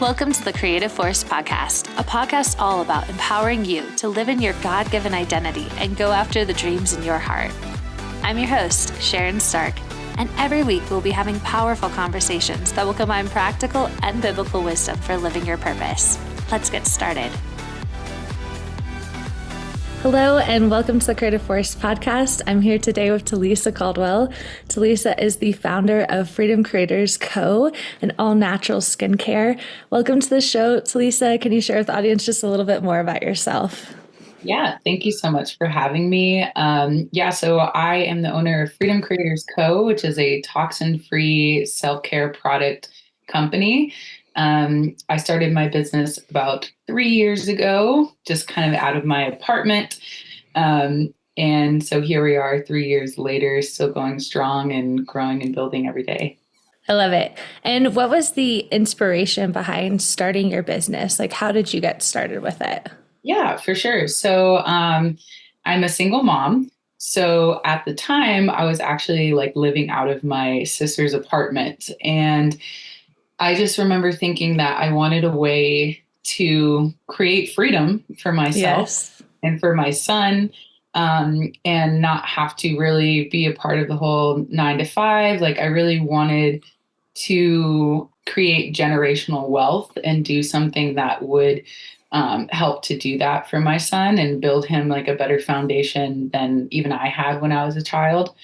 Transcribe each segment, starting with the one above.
Welcome to the Creative Force Podcast, a podcast all about empowering you to live in your God-given identity and go after the dreams in your heart. I'm your host, Sharon Stark, and every week we'll be having powerful conversations that will combine practical and biblical wisdom for living your purpose. Let's get started. Hello, and welcome to the Creative Force Podcast. I'm here today with Talisa Caldwell. Talisa is the founder of Freedom Creators Co., an all-natural skincare. Welcome to the show, Talisa. Can you share with the audience just a little bit more about yourself? Yeah, thank you so much for having me. So I am the owner of Freedom Creators Co., which is a toxin-free self-care product company. I started my business about 3 years ago, just kind of out of my apartment. And so here we are 3 years later, still going strong and growing and building every day. I love it. And what was the inspiration behind starting your business? Like, how did you get started with it? Yeah, for sure. So I'm a single mom. So at the time, I was actually living out of my sister's apartment. And I just remember thinking that I wanted a way to create freedom for myself and for my son, and not have to really be a part of the whole 9 to 5. I really wanted to create generational wealth and do something that would help to do that for my son and build him a better foundation than even I had when I was a child.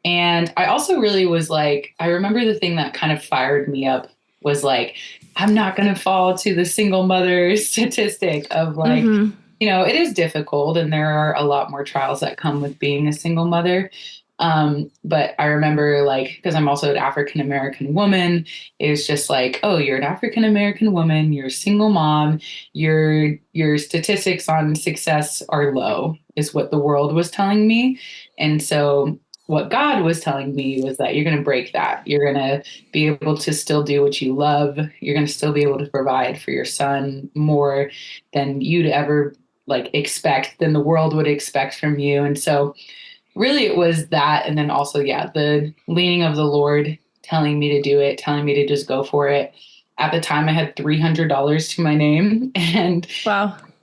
And I also really was I remember the thing that kind of fired me up was I'm not going to fall to the single mother statistic of it is difficult and there are a lot more trials that come with being a single mother. But I remember because I'm also an African-American woman, it's just oh, you're an African-American woman, you're a single mom, your statistics on success are low is what the world was telling me. And so what God was telling me was that you're going to break that. You're going to be able to still do what you love. You're going to still be able to provide for your son more than you'd ever expect, than the world would expect from you. And so really it was that. And then also, the leaning of the Lord telling me to do it, telling me to just go for it. At the time I had $300 to my name and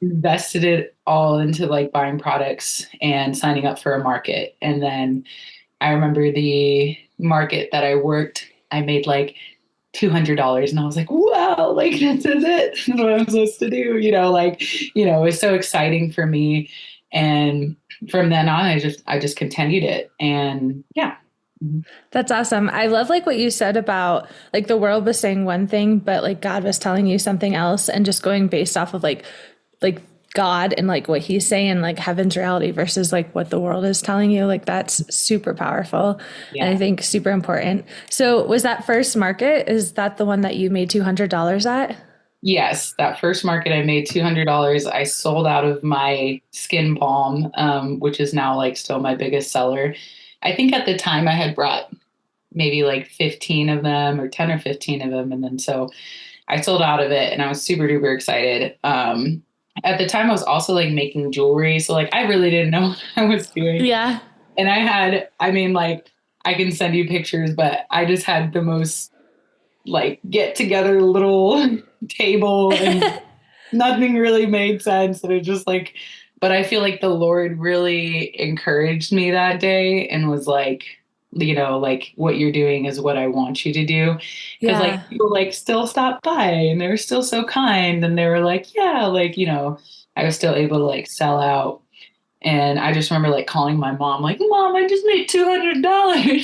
invested it all into buying products and signing up for a market. And then I remember the market that I worked, I made $200 and I was wow, this is it. This is what I'm supposed to do. It was so exciting for me. And from then on, I just continued it. And yeah. That's awesome. I love what you said about the world was saying one thing, but God was telling you something else, and just going based off of God and what he's saying, heaven's reality versus what the world is telling you. That's super powerful. Yeah. And I think super important. So was that first market, is that the one that you made $200 at? Yes, that first market I made $200. I sold out of my skin balm, which is now still my biggest seller. I think at the time I had brought maybe 15 of them or 10 or 15 of them. And then so I sold out of it and I was super duper excited. At the time I was also making jewelry. So I really didn't know what I was doing. Yeah. And I can send you pictures, but I just had the most get together little table and nothing really made sense. And it just but I feel the Lord really encouraged me that day and was what you're doing is what I want you to do. Because people still stopped by and they were still so kind. And they were I was still able to sell out. And I just remember calling my mom, Mom, I just made $200.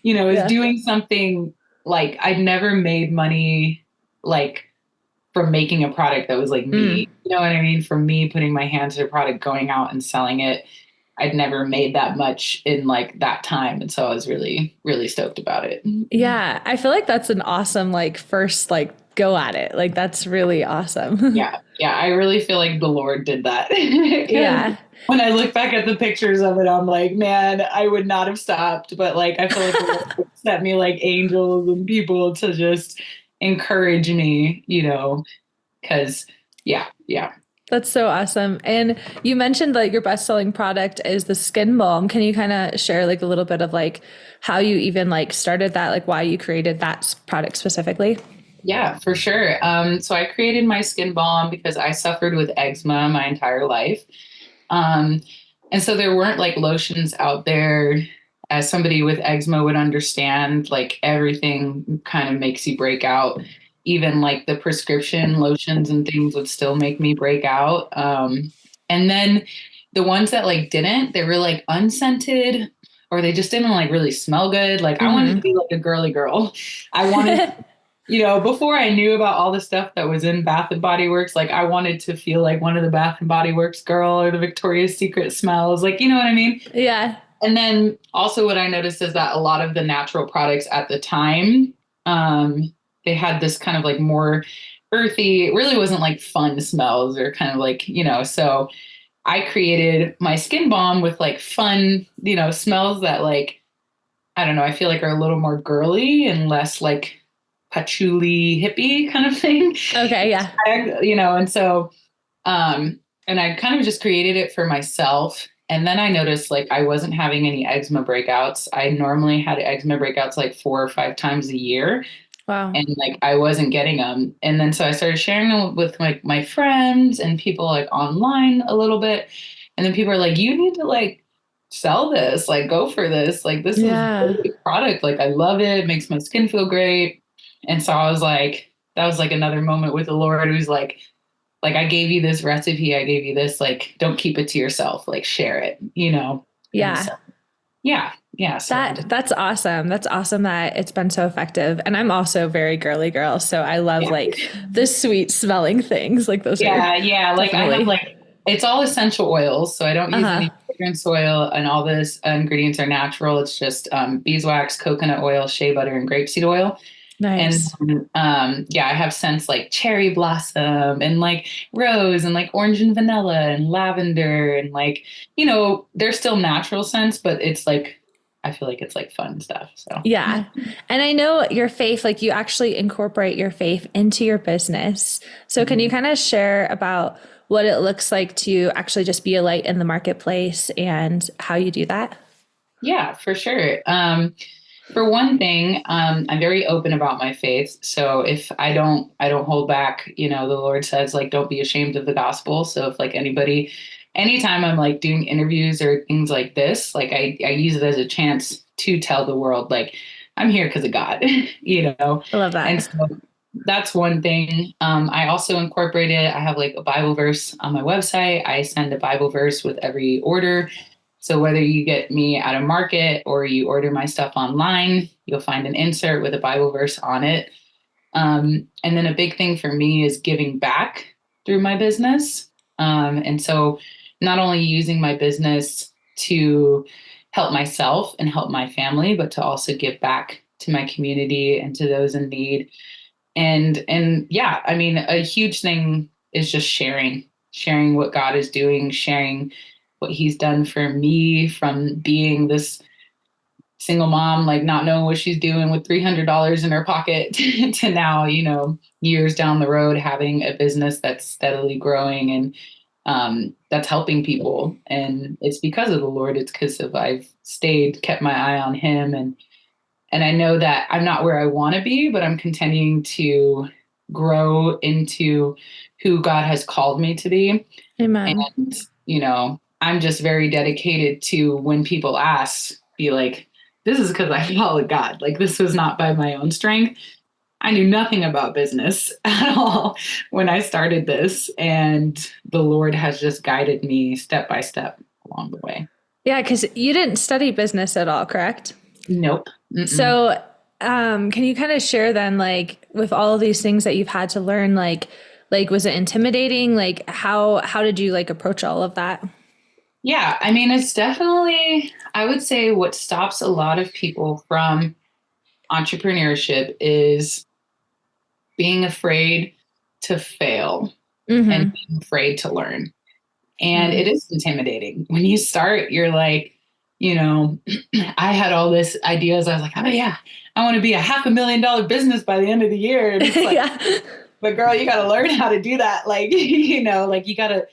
Is doing something I'd never made money from making a product that was me. You know what I mean? From me putting my hand to a product, going out and selling it. I'd never made that much in that time. And so I was really, really stoked about it. Yeah. I feel that's an awesome, first, go at it. That's really awesome. Yeah. Yeah. I really feel the Lord did that. Yeah. When I look back at the pictures of it, I'm man, I would not have stopped. But I feel the Lord sent me angels and people to just encourage me, because yeah. That's so awesome. And you mentioned your best-selling product is the skin balm. Can you kind of share a little bit of how you even started that, why you created that product specifically? Yeah, for sure. So I created my skin balm because I suffered with eczema my entire life. Um, and so there weren't like lotions out there, as somebody with eczema would understand, like everything kind of makes you break out. Even like the prescription lotions and things would still make me break out. And then the ones that like didn't, they were like unscented or they just didn't like really smell good. Like I wanted to be like a girly girl. I wanted, before I knew about all the stuff that was in Bath and Body Works, like I wanted to feel like one of the Bath and Body Works girl or the Victoria's Secret smells, like, you know what I mean? Yeah. And then also what I noticed is that a lot of the natural products at the time, they had this kind of like more earthy, it really wasn't like fun smells or kind of like, so I created my skin balm with like fun, smells that like, I don't know, I feel like are a little more girly and less like patchouli hippie kind of thing. Okay, yeah. And so, and I kind of just created it for myself. And then I noticed like I wasn't having any eczema breakouts. I normally had eczema breakouts like 4 or 5 times a year. Wow. And like I wasn't getting them. And then so I started sharing them with like my friends and people like online a little bit. And then people are like, you need to like sell this, like go for this. Like this is a Yeah. great product. Like I love it. It makes my skin feel great. And so I was like, that was like another moment with the Lord who's like I gave you this recipe, I gave you this, like, don't keep it to yourself, like share it. And Yeah. so yeah, yeah. So I just That's awesome. That's awesome that it's been so effective. And I'm also very girly girl, so I love yeah. like the sweet smelling things. Like those are Yeah, yeah. Like I have definitely. like it's all essential oils, so I don't use Uh-huh. any fragrance oil, and all this ingredients are natural. It's just beeswax, coconut oil, shea butter, and grapeseed oil. And Nice. yeah, I have scents like cherry blossom and like rose and like orange and vanilla and lavender and like they're still natural scents, but it's like I feel like it's like fun stuff. So Yeah. And I know your faith, like you actually incorporate your faith into your business. So can you Mhm. kind of share about what it looks like to actually just be a light in the marketplace and how you do that? Yeah, for sure. For one thing, I'm very open about my faith. So if I don't hold back. The Lord says like, don't be ashamed of the gospel. So if like anytime I'm like doing interviews or things like this, like I use it as a chance to tell the world like I'm here because of God, I love And that. so that's one thing. I also incorporated. I have like a Bible verse on my website. I send a Bible verse with every order. So whether you get me at a market or you order my stuff online, you'll find an insert with a Bible verse on it. And then a big thing for me is giving back through my business. And so not only using my business to help myself and help my family, but to also give back to my community and to those in need. And yeah, I mean, a huge thing is just sharing what God is doing, sharing what he's done for me from being this single mom, like not knowing what she's doing with $300 in her pocket to now, years down the road, having a business that's steadily growing and that's helping people. And it's because of the Lord. It's because of I've kept my eye on him. And I know that I'm not where I want to be, but I'm continuing to grow into who God has called me to be. Amen. And, I'm just very dedicated to when people ask, be like, this is because I followed God. Like, this was not by my own strength. I knew nothing about business at all when I started this. And the Lord has just guided me step by step along the way. Yeah, because you didn't study business at all, correct? Nope. Mm-mm. So, can you kind of share then, like, with all of these things that you've had to learn, like, was it intimidating? Like, how did you like approach all of that? Yeah, I mean, it's definitely, I would say what stops a lot of people from entrepreneurship is being afraid to fail and Mm-hmm. being afraid to learn. And Mm. it is intimidating. When you start, you're like, you know, I had all this ideas. I was like, oh yeah, I want to be a $500,000 business by the end of the year. And it's like, Yeah. but girl, you got to learn how to do that. Like, like you got to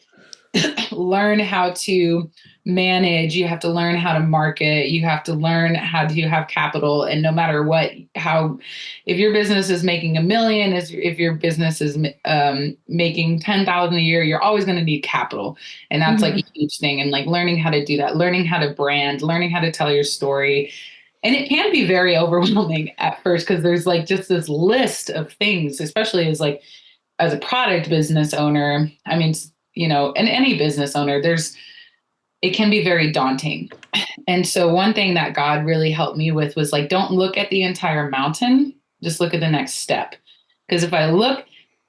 learn how to manage, you have to learn how to market, you have to learn how to have capital. And no matter what, how, if your business is making 1 million, if your business is making 10,000 a year, you're always going to need capital. And that's like Mm-hmm. a huge thing. And like learning how to do that, learning how to brand, learning how to tell your story. And it can be very overwhelming at first because there's like just this list of things, especially as a product business owner. I mean, and any business owner, it can be very daunting. And so one thing that God really helped me with was like, don't look at the entire mountain, just look at the next step. Because if I look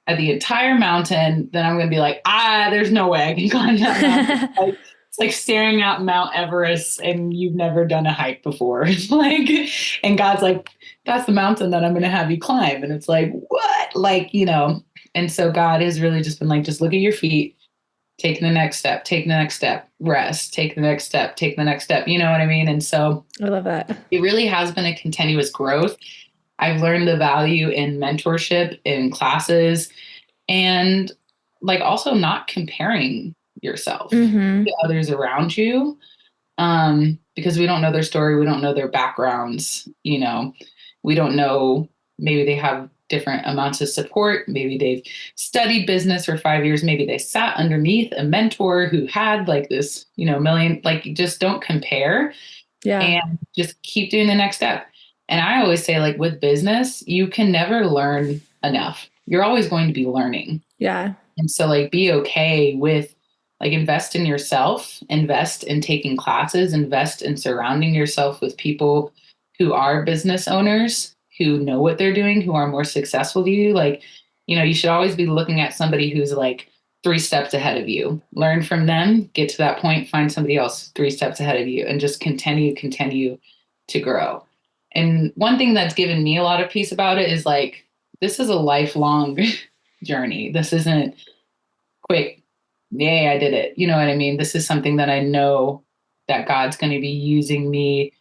at the entire mountain, then I'm going to be like, there's no way I can climb that mountain. Like, it's like staring at Mount Everest and you've never done a hike before. Like, and God's like, that's the mountain that I'm going to have you climb. And it's like, what? Like, and so God has really just been like, just look at your feet, take the next step, take the next step, rest, take the next step, take the next step. You know what I mean? And so I love that. it really has been a continuous growth. I've learned the value in mentorship in classes and like also not comparing yourself Mm-hmm. to others around you, because we don't know their story. We don't know their backgrounds. We don't know, maybe they have different amounts of support. Maybe they've studied business for 5 years. Maybe they sat underneath a mentor who had like this, million, like just don't compare Yeah. and just keep doing the next step. And I always say, like with business, you can never learn enough. You're always going to be learning. Yeah. And so like be okay with like invest in yourself, invest in taking classes, invest in surrounding yourself with people who are business owners, who know what they're doing, who are more successful than you. Like, you should always be looking at somebody who's like 3 steps ahead of you. Learn from them, get to that point, find somebody else 3 steps ahead of you, and just continue to grow. And one thing that's given me a lot of peace about it is like, this is a lifelong journey. This isn't quick, yay, I did it. You know what I mean? This is something that I know that God's going to be using me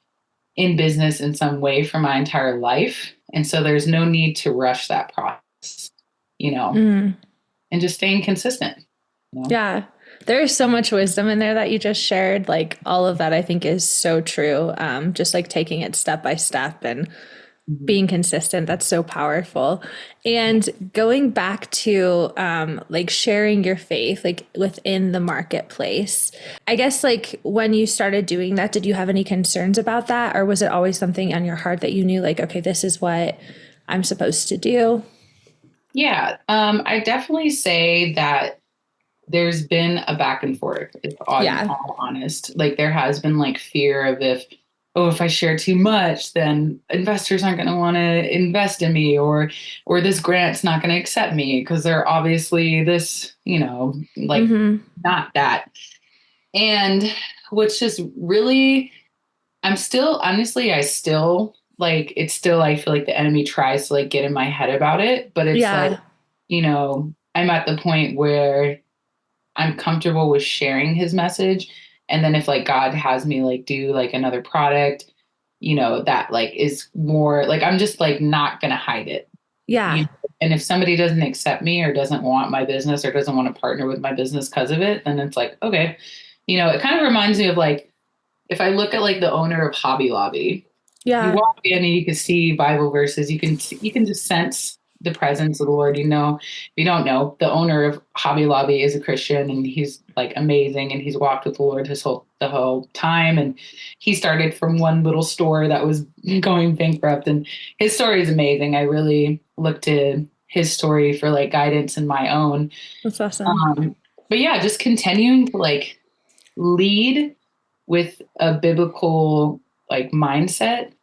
in business in some way for my entire life. And so there's no need to rush that process, Mm. and just staying consistent. Yeah. There's so much wisdom in there that you just shared. Like all of that I think is so true. Just like taking it step by step and Mhm. being consistent. That's so powerful. And going back to like sharing your faith, like within the marketplace, I guess like when you started doing that, did you have any concerns about that? Or was it always something on your heart that you knew like, okay, this is what I'm supposed to do? Yeah, I definitely say that there's been a back and forth, if I'm Yeah. all honest. Like there has been like fear of if I share too much, then investors aren't going to want to invest in me, or this grant's not going to accept me because they're obviously this, like Mm-hmm. not that. And which is really, I'm still, honestly, I still like, it's still, I feel like the enemy tries to like get in my head about it, but it's like, Yeah. I'm at the point where I'm comfortable with sharing his message. And then if like God has me like do like another product, that like is more like, I'm just like not going to hide it. Yeah. And if somebody doesn't accept me or doesn't want my business or doesn't want to partner with my business because of it, then it's like, okay. It kind of reminds me of like, if I look at like the owner of Hobby Lobby, you Yeah. walk in and you can see Bible verses. You can just sense the presence of the Lord. If you don't know, the owner of Hobby Lobby is a Christian and he's like amazing and he's walked with the Lord the whole time. And he started from one little store that was going bankrupt. And his story is amazing. I really look to his story for like guidance in my own. That's awesome. Um, but yeah, just continuing to like lead with a biblical like mindset,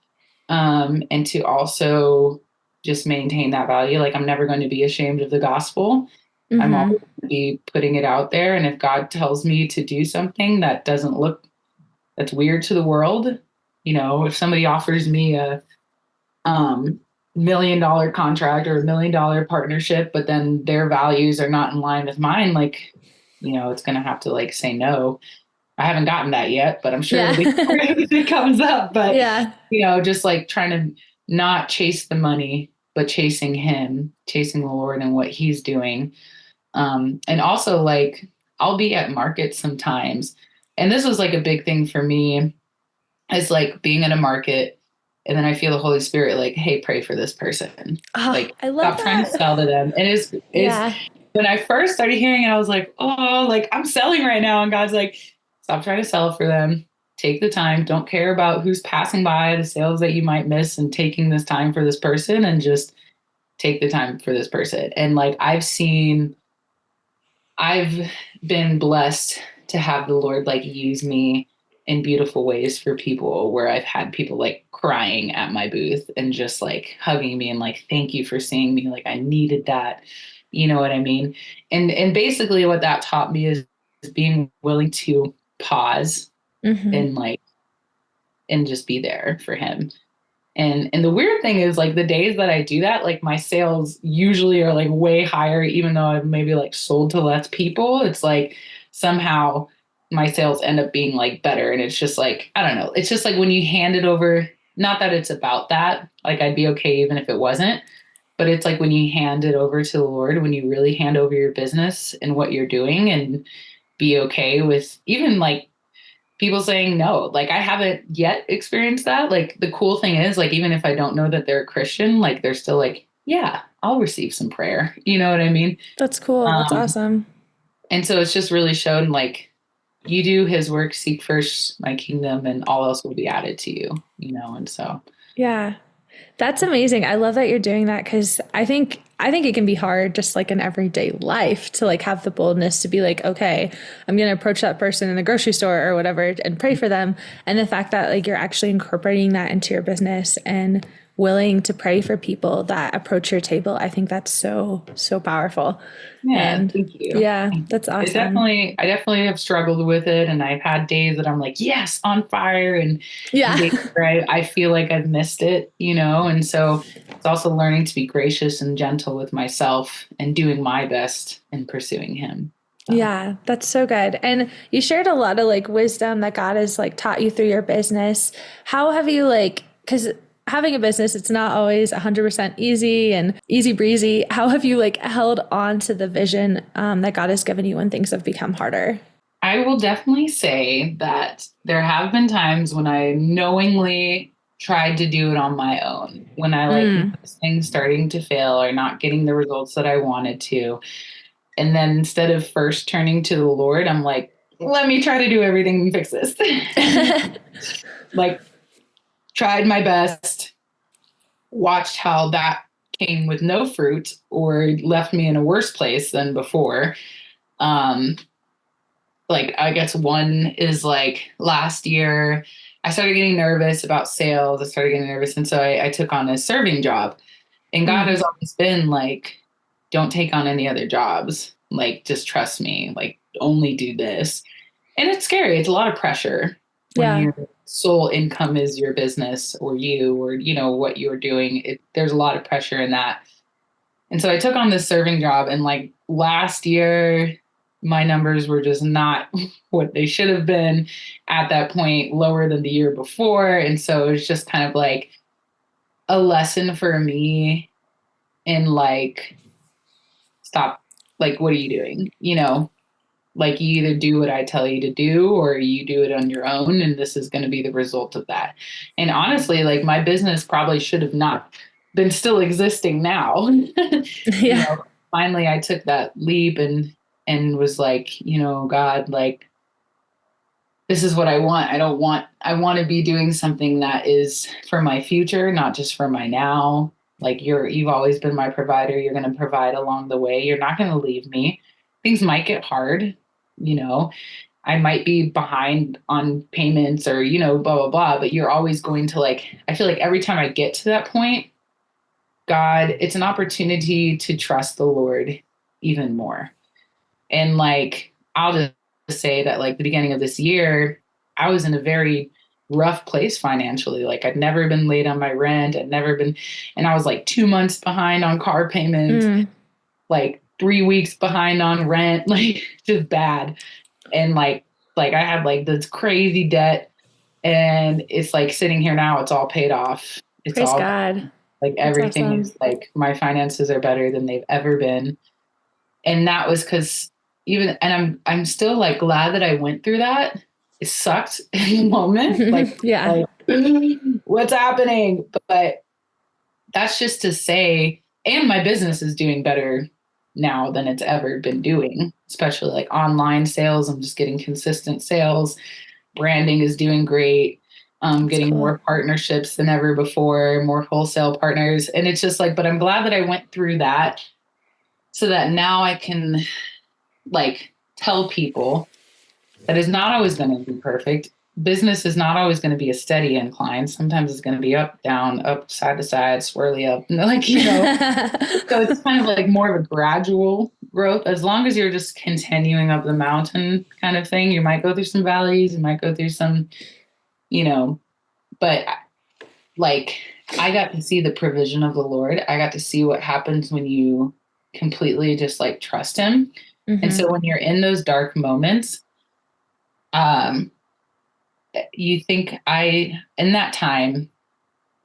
and to also just maintain that value. Like I'm never going to be ashamed of the gospel. I'm Mm-hmm. always going to be putting it out there. And if God tells me to do something that doesn't look, that's weird to the world, if somebody offers me a $1 million contract or $1 million partnership, but then their values are not in line with mine, like, it's going to have to like say no. I haven't gotten that yet, but I'm sure it'll be Yeah. if it comes up. But, Yeah. just like trying to not chase the money, but chasing him, chasing the Lord and what he's doing. And also like I'll be at markets sometimes. And this was like a big thing for me. It's like being in a market and then I feel the Holy Spirit like, hey, pray for this person. Oh, Like I love stop trying to that. sell to them. And it's Yeah. when I first started hearing it, I was like, oh, like I'm selling right now. And God's like, stop trying to sell for them. Take the time. Don't care about who's passing by, the sales that you might miss, and taking this time for this person and just take the time for this person. And like I've been blessed to have the Lord like use me in beautiful ways for people where I've had people like crying at my booth and just like hugging me and like, thank you for seeing me. Like I needed that. You know what I mean? And basically what that taught me is being willing to pause Hmm. and like and just be there for him. And the weird thing is like the days that I do that, like my sales usually are like way higher, even though I've maybe like sold to less people. It's like somehow my sales end up being like better. And it's just like, I don't know. It's just like when you hand it over, not that it's about that, like I'd be okay even if it wasn't, but it's like when you hand it over to the Lord, when you really hand over your business and what you're doing and be okay with even like people saying no. Like I haven't yet experienced that. Like the cool thing is like even if I don't know that they're a Christian, like they're still like, yeah, I'll receive some prayer. You know what I mean? That's cool. That's Um, awesome. and so it's just really shown like you do his work, seek first my kingdom, and all else will be added to you, you know, and so Yeah. That's amazing. I love that you're doing that because I think it can be hard just like in everyday life to like have the boldness to be like, okay, I'm gonna approach that person in the grocery store or whatever and pray for them. And the fact that like you're actually incorporating that into your business and willing to pray for people that approach your table, I think that's so, so powerful. yeah, And thank you. yeah, Thank you. that's awesome. I definitely have struggled with it, and I've had days that I'm like, yes, on fire, and Yeah. days where I feel like I've missed it, you know. And so it's also learning to be gracious and gentle with myself and doing my best in pursuing Him. So Yeah, that's so good. And you shared a lot of like wisdom that God has like taught you through your business. How have you like, because having a business, it's not always 100% easy and easy breezy. How have you like held on to the vision that God has given you when things have become harder? I will definitely say that there have been times when I knowingly tried to do it on my own, when I like Mm. noticed things starting to fail or not getting the results that I wanted to. And then instead of first turning to the Lord, I'm like, let me try to do everything and fix this. And like tried my best, watched how that came with no fruit or left me in a worse place than before. Um, like I guess one is like last year, I started getting nervous about sales. I started getting nervous. And so I took on a serving job. And God Mm. has always been like, don't take on any other jobs. Like, just trust me. Like, only do this. And it's scary. It's a lot of pressure when Yeah. your sole income is your business or you or, you know, what you're doing. There's a lot of pressure in that. And so I took on this serving job. And like last year, my numbers were just not what they should have been at that point, lower than the year before. And so it was just kind of like a lesson for me in like, stop, like, what are you doing? You know, like you either do what I tell you to do or you do it on your own, and this is going to be the result of that. And honestly, like my business probably should have not been still existing now. You Yeah. know, finally I took that leap and was like, you know, God, like this is what I want. I want to be doing something that is for my future, not just for my now. Like you've always been my provider. You're going to provide along the way. You're not going to leave me. Things might get hard, you know. I might be behind on payments or, you know, blah, blah, blah, but you're always going to like, I feel like every time I get to that point, God, it's an opportunity to trust the Lord even more. And like, I'll just say that like the beginning of this year, I was in a very rough place financially. Like I'd never been late on my rent. I'd never been, and I was like 2 months behind on car payments, Mm. like 3 weeks behind on rent, like just bad. And like I had like this crazy debt and it's like sitting here now, it's all paid off. It's Praise all God. like That's everything awesome. is like my finances are better than they've ever been. And that was because even, and I'm still like glad that I went through that. It sucked in the moment, Yeah. like what's happening? But that's just to say, and my business is doing better now than it's ever been doing, especially like online sales. I'm just getting consistent sales. Branding is doing great. That's Getting cool. more partnerships than ever before, more wholesale partners. And it's just like, but I'm glad that I went through that so that now I can like tell people that is not always going to be perfect. Business is not always going to be a steady incline. Sometimes it's going to be up, down, up, side to side, swirly up. Like, so it's kind of like more of a gradual growth. As long as you're just continuing up the mountain kind of thing, you might go through some valleys, you might go through some, you know, but like I got to see the provision of the Lord. I got to see what happens when you completely just like trust him. And Hmm. so when you're in those dark moments, um, you think in that time,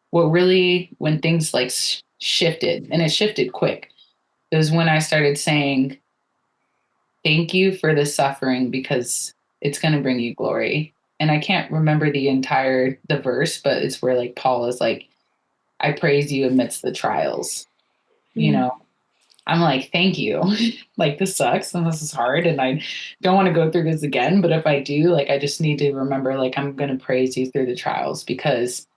what really, when things like shifted, and it shifted quick, it was when I started saying, thank you for the suffering because it's going to bring you glory. And I can't remember the verse, but it's where like Paul is like, I praise you amidst the trials, you Mm. know, I'm like, thank you. Like, this sucks and this is hard. And I don't want to go through this again. But if I do, like, I just need to remember, like, I'm going to praise you through the trials because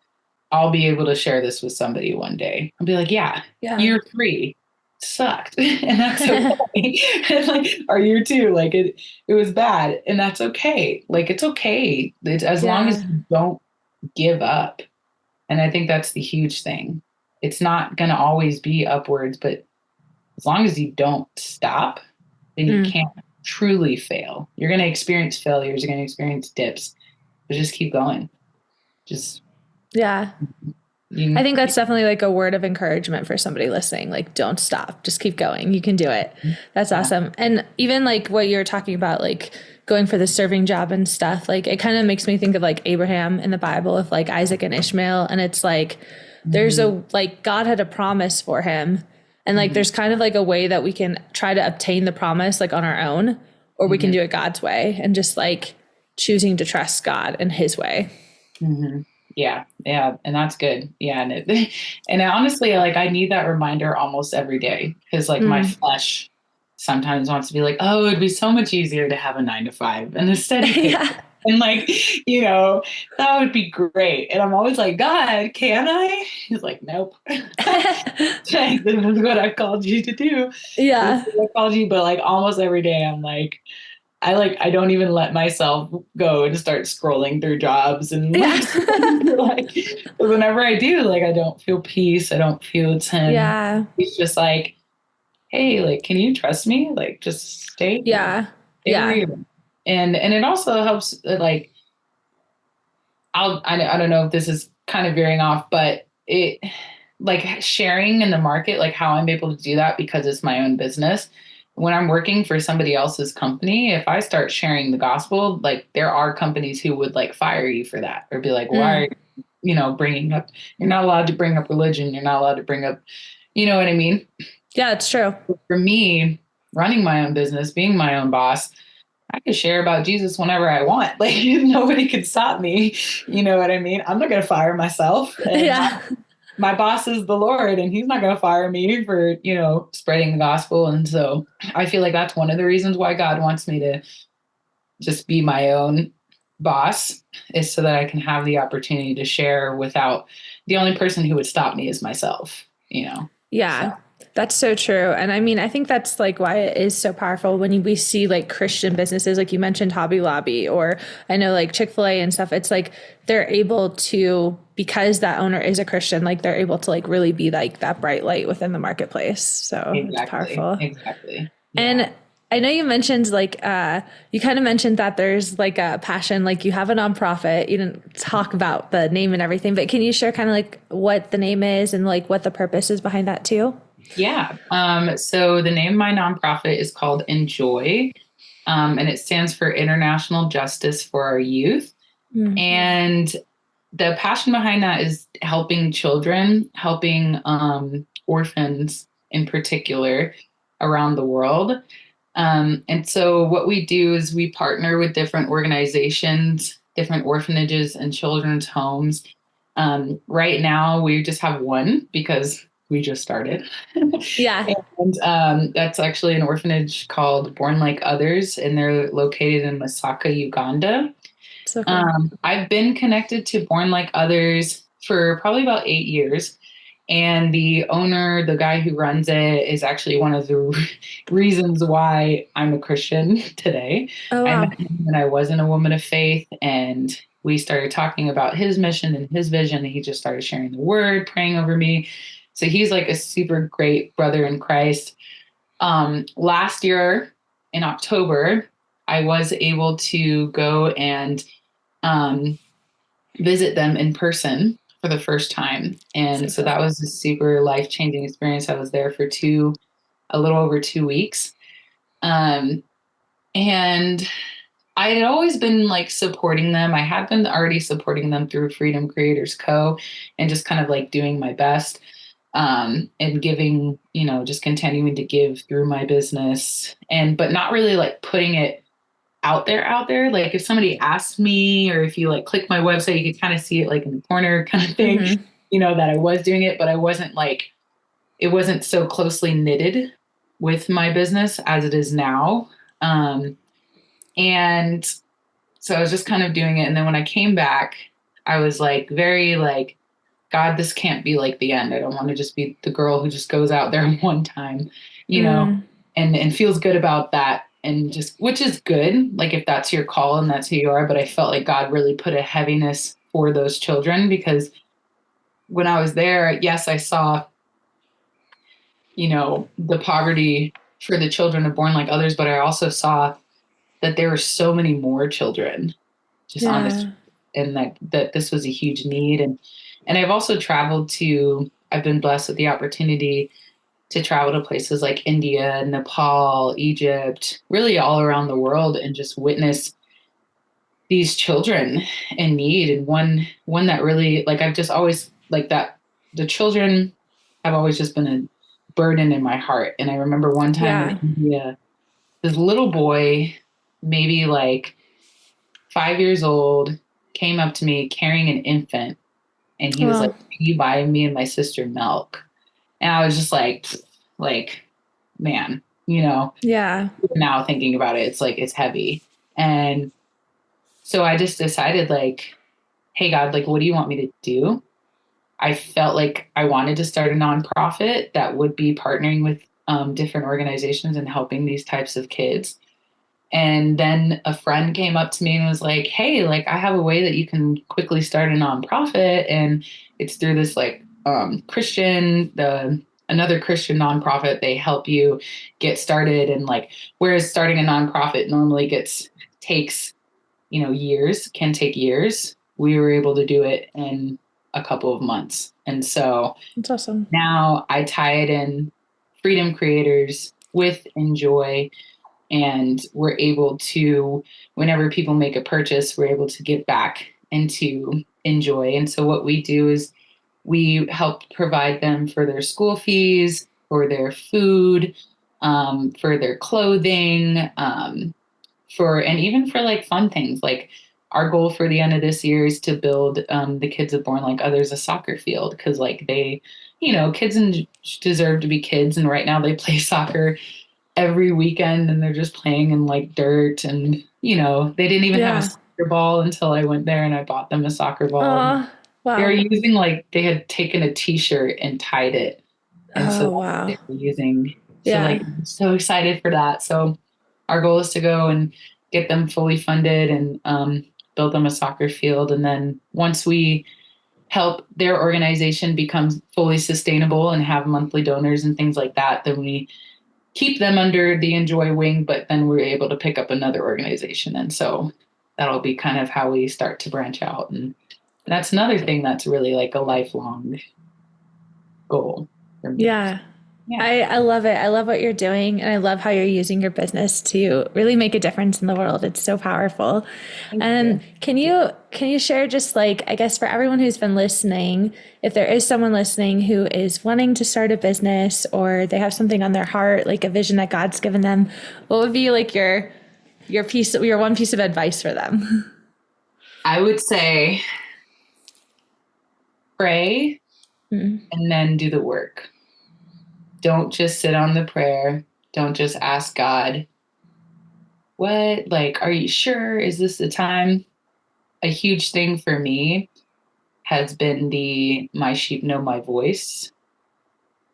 I'll be able to share this with somebody one day. I'll be like, yeah, Yeah. year 3 sucked. And that's okay. And like, or year 2, like, it was bad. And that's okay. Like, it's okay. It's, as long as Yeah. you don't give up. And I think that's the huge thing. It's not going to always be upwards, but as long as you don't stop, then you Mm. can't truly fail. You're going to experience failures, you're going to experience dips, but just keep going. Just, Yeah. I you, think that's definitely like a word of encouragement for somebody listening. Like, don't stop. Just keep going. You can do it. That's yeah. awesome. And even like what you're talking about, like going for the serving job and stuff, like it kind of makes me think of like Abraham in the Bible with like Isaac and Ishmael. And it's like, there's Mm-hmm. a, like, God had a promise for him. And like, Mm-hmm. there's kind of like a way that we can try to obtain the promise like on our own, or we can Mm-hmm. do it God's way and just like choosing to trust God in his way. Mm-hmm. Yeah, yeah, and that's good. Yeah, and and honestly, like I need that reminder almost every day because like my Mm. flesh sometimes wants to be like, oh, it'd be so much easier to have a 9 to 5 and a steady pay. Yeah. And like, you know, that would be great. And I'm always like, God, can I? He's like, nope. Like, this is what I've called you to do. This is Yeah. what I called you. But like almost every day, I'm like, I don't even let myself go and start scrolling through jobs and Yeah. like, like whenever I do, like I don't feel peace. I don't feel it's him. Yeah. He's just like, hey, like, can you trust me? Like, just stay here. Yeah. Stay where Yeah. you're at. And it also helps like I don't know if this is kind of veering off, but it like sharing in the market, like how I'm able to do that because it's my own business. When I'm working for somebody else's company, if I start sharing the gospel, like there are companies who would like fire you for that or be like, why are Mm. bringing up, you're not allowed to bring up religion. You're not allowed to bring up, you know what I mean? Yeah, it's true. For me, running my own business, being my own boss, I can share about Jesus whenever I want. Like nobody can stop me. You know what I mean? I'm not going to fire myself. And Yeah. my boss is the Lord and he's not going to fire me for, spreading the gospel. And so I feel like that's one of the reasons why God wants me to just be my own boss is so that I can have the opportunity to share without the only person who would stop me is myself. So Yeah. That's so true. And I mean, I think that's like why it is so powerful when we see like Christian businesses, like you mentioned Hobby Lobby, or I know like Chick-fil-A and stuff. It's like they're able to, because that owner is a Christian, like they're able to like really be like that bright light within the marketplace. So it's exactly, powerful. exactly. Yeah. And I know you mentioned like you kind of mentioned that there's like a passion, like you have a nonprofit. You didn't talk about the name and everything, but can you share kind of like what the name is and like what the purpose is behind that too? Yeah. So the name of my nonprofit is called Enjoy, and it stands for International Justice for Our Youth. Mm. And the passion behind that is helping children, helping orphans in particular around the world. And so what we do is we partner with different organizations, different orphanages and children's homes. Right now, we just have one because we just started. Yeah. And that's actually an orphanage called Born Like Others, and they're located in Masaka, Uganda. So cool. I've been connected to Born Like Others for probably about 8 years. And the owner, the guy who runs it, is actually one of the reasons why I'm a Christian today. Oh, I met wow. him when I wasn't a woman of faith, and we started talking about his mission and his vision. And he just started sharing the word, praying over me. So he's like a super great brother in Christ. Last year in October, I was able to go and um, visit them in person for the first time. And So so cool. that was a super life changing experience. I was there for a little over 2 weeks. Um, and I had always been like supporting them. I had been already supporting them through Freedom Creators Co. and just kind of like doing my best and giving, just continuing to give through my business but not really like putting it out there. Like if somebody asked me or if you like click my website, you could kind of see it like in the corner kind of thing, Mm-hmm. that I was doing it, but I wasn't like, it wasn't so closely knitted with my business as it is now. And so I was just kind of doing it. And then when I came back, I was like, very like, God, this can't be like the end. I don't want to just be the girl who just goes out there one time, you know, Mm. and feels good about that. And just, which is good, like if that's your call and that's who you are. But I felt like God really put a heaviness for those children because when I was there, yes, I saw, the poverty for the children of Born Like Others, but I also saw that there were so many more children just on this, Yeah. and that this was a huge need. And I've also traveled to, I've been blessed with the opportunity to travel to places like India, Nepal, Egypt, really all around the world and just witness these children in need. And one that really, like, I've just always like that the children have always just been a burden in my heart. And I remember one time in Yeah. India, this little boy, maybe like 5 years old, came up to me carrying an infant, and he was like, Well, "Can you buy me and my sister milk?" And I was just like, man, yeah. now thinking about it, it's like it's heavy. And so I just decided, like, hey, God, like, what do you want me to do? I felt like I wanted to start a nonprofit that would be partnering with different organizations and helping these types of kids. And then a friend came up to me and was like, hey, like, I have a way that you can quickly start a nonprofit. And it's through this like another Christian nonprofit. They help you get started. And like, whereas starting a nonprofit normally takes, years, can take years, we were able to do it in a couple of months. And so It's awesome. now I tie it in Freedom Creators with Enjoy, and we're able to, whenever people make a purchase, we're able to give back into Enjoy. And so what we do is we help provide them for their school fees, for their food, for their clothing, and even for like fun things. Like our goal for the end of this year is to build the kids of Born Like Others a soccer field, because like kids deserve to be kids, and right now they play soccer every weekend and they're just playing in like dirt, and they didn't even have a Yeah. soccer ball until I went there and I bought them a soccer ball. And Oh, they were wow. using, like, they had taken a t-shirt and tied it, and so Oh, that's what wow. they were using. So Yeah. like I'm so excited for that. So our goal is to go and get them fully funded and build them a soccer field, and then once we help their organization become fully sustainable and have monthly donors and things like that, then we keep them under the Enjoy wing, but then we're able to pick up another organization. And so that'll be kind of how we start to branch out. And that's another thing that's really like a lifelong goal for me. Yeah. Yeah. I love it. I love what you're doing, and I love how you're using your business to really make a difference in the world. It's so powerful. Thank And you. can you share, just like, I guess for everyone who's been listening, if there is someone listening who is wanting to start a business or they have something on their heart, like a vision that God's given them, what would be like your one piece of advice for them? I would say pray Mm, and then do the work. Don't just sit on the prayer. Don't just ask God, what, like, are you sure? Is this the time? A huge thing for me has been the my sheep know my voice.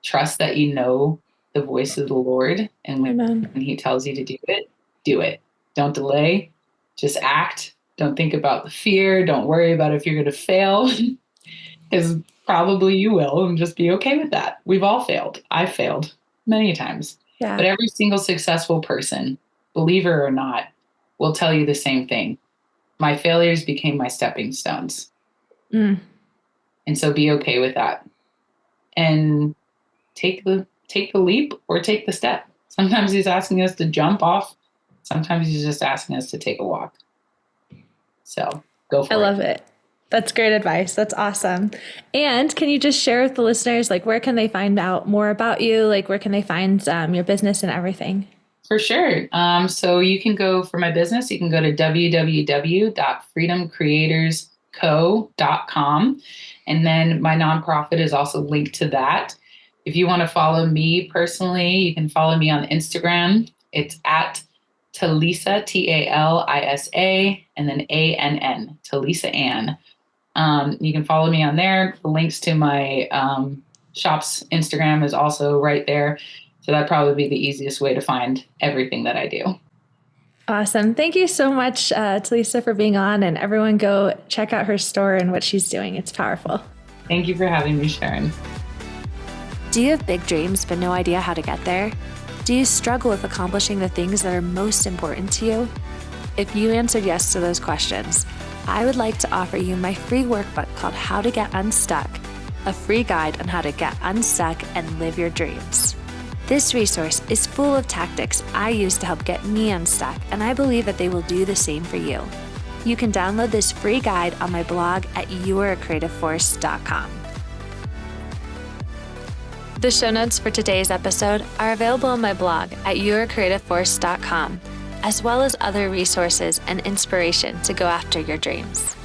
Trust that you know the voice of the Lord. And amen. when he tells you to do it, do it. Don't delay. Just act. Don't think about the fear. Don't worry about if you're going to fail, because probably you will, and just be okay with that. We've all failed. I've failed many times. Yeah. But every single successful person, believer or not, will tell you the same thing. My failures became my stepping stones. Mm, And so be okay with that. And take the leap or take the step. Sometimes he's asking us to jump off. Sometimes he's just asking us to take a walk. So go I for it. love it. That's great advice. That's awesome. And can you just share with the listeners, like, where can they find out more about you? Like, where can they find your business and everything? For sure. So you can go for my business, you can go to www.freedomcreatorsco.com. And then my nonprofit is also linked to that. If you want to follow me personally, you can follow me on Instagram. It's at Talisa, Talisa, and then ANN, Talisa Ann. You can follow me on there. The links to my shop's Instagram is also right there. So that'd probably be the easiest way to find everything that I do. Awesome. Thank you so much, Talisa, for being on. And everyone go check out her store and what she's doing. It's powerful. Thank you for having me, Sharon. Do you have big dreams but no idea how to get there? Do you struggle with accomplishing the things that are most important to you? If you answered yes to those questions, I would like to offer you my free workbook called How to Get Unstuck, a free guide on how to get unstuck and live your dreams. This resource is full of tactics I use to help get me unstuck, and I believe that they will do the same for you. You can download this free guide on my blog at youarecreativeforce.com. The show notes for today's episode are available on my blog at youarecreativeforce.com, as well as other resources and inspiration to go after your dreams.